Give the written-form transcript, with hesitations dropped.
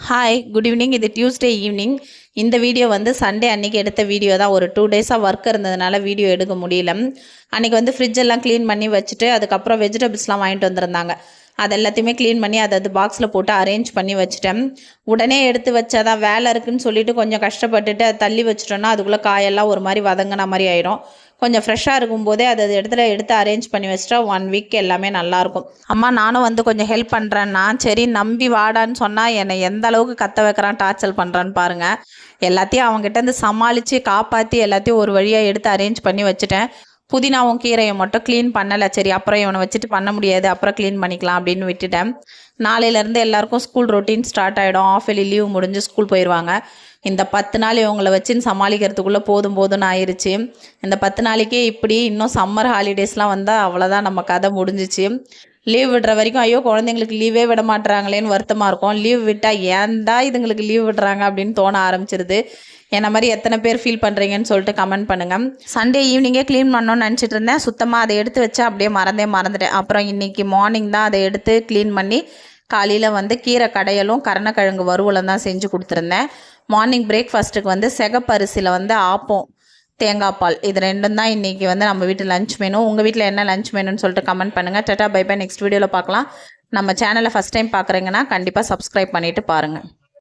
Hi good evening. இது Tuesday evening. இந்த video வந்து சண்டே அன்றைக்கி எடுத்த வீடியோ தான். ஒரு 2 டேஸாக ஒர்க் இருந்ததுனால வீடியோ எடுக்க முடியல. அன்றைக்கி வந்து ஃப்ரிட்ஜெல்லாம் க்ளீன் பண்ணி வச்சுட்டு அதுக்கப்புறம் வெஜிடபிள்ஸ்லாம் வாங்கிட்டு வந்திருந்தாங்க. அது எல்லாத்தையுமே க்ளீன் பண்ணி அதை பாக்ஸில் போட்டு அரேஞ்ச் பண்ணி வச்சுட்டேன். உடனே எடுத்து வச்சாதான் வேலை இருக்குதுன்னு சொல்லிட்டு கொஞ்சம் கஷ்டப்பட்டுட்டு அதை தள்ளி வச்சுட்டோன்னா அதுக்குள்ளே காயெல்லாம் ஒரு மாதிரி வதங்கின மாதிரி ஆயிடும். கொஞ்சம் ஃப்ரெஷ்ஷாக இருக்கும்போதே அது எடுத்து அரேஞ்ச் பண்ணி வச்சுட்டா 1 வீக் எல்லாமே நல்லாயிருக்கும். அம்மா நானும் வந்து கொஞ்சம் ஹெல்ப் பண்ணுறேன்னா சரி நம்பி வாடான்னு சொன்னால் என்னை எந்த அளவுக்கு கத்த வைக்கிறான், டார்ச்சல் பண்ணுறான்னு பாருங்கள். எல்லாத்தையும் அவங்ககிட்ட சமாளித்து காப்பாற்றி எல்லாத்தையும் ஒரு வழியாக எடுத்து அரேஞ்ச் பண்ணி வச்சுட்டேன். புதினாவும் கீரையும் மட்டும் க்ளீன் பண்ணலை. சரி அப்புறம் இவனை வச்சுட்டு பண்ண முடியாது, அப்புறம் க்ளீன் பண்ணிக்கலாம் அப்படின்னு விட்டுட்டேன். நாளையிலேருந்து எல்லாருக்கும் ஸ்கூல் ரொட்டீன் ஸ்டார்ட் ஆகிடும். ஆஃப் இயர்லி லீவ் முடிஞ்சு ஸ்கூல் போயிடுவாங்க. இந்த 10 நாள் இவங்களை வச்சுன்னு சமாளிக்கிறதுக்குள்ளே போதும்னு ஆயிடுச்சு. இந்த 10 நாளைக்கே இப்படி இன்னும் சம்மர் ஹாலிடேஸ்லாம் வந்தால் அவ்வளோதான், நம்ம கதை முடிஞ்சிச்சு. லீவ் விடுற வரைக்கும் ஐயோ குழந்தைங்களுக்கு லீவே விட மாட்டுறாங்களேன்னு வருத்தமாக இருக்கும். லீவ் விட்டால் ஏன்டா இதுங்களுக்கு லீவ் விடுறாங்க அப்படின்னு தோண ஆரம்பிச்சிருது. என்ன மாதிரி எத்தனை பேர் ஃபீல் பண்ணுறீங்கன்னு சொல்லிட்டு கமெண்ட் பண்ணுங்கள். சண்டே ஈவினிங்கே க்ளீன் பண்ணணும்னு நினச்சிட்டு இருந்தேன். சுத்தமாக அதை எடுத்து வச்சா அப்படியே மறந்துட்டேன். அப்புறம் இன்றைக்கி மார்னிங் தான் அதை எடுத்து க்ளீன் பண்ணி காலையில் வந்து கீரை கடையலும் கருணக்கிழங்கு வறுவலும் தான் செஞ்சு கொடுத்துருந்தேன். மார்னிங் பிரேக்ஃபாஸ்ட்டுக்கு வந்து சிகப்பரிசியில் வந்து ஆப்பம் தேங்காய் பால், இது ரெண்டும் தான் இன்றைக்கி வந்து நம்ம வீட்டு லஞ்ச் மெனு. உங்கள் வீட்டில் என்ன லஞ்ச் மெனுன்னு சொல்லிட்டு கமெண்ட் பண்ணுங்கள். Tata bye by. நெக்ஸ்ட் வீடியோவில் பார்க்கலாம். நம்ம சேனலை ஃபஸ்ட் டைம் பார்க்குறீங்கன்னா கண்டிப்பாக சப்ஸ்கிரைப் பண்ணிவிட்டு பாருங்கள்.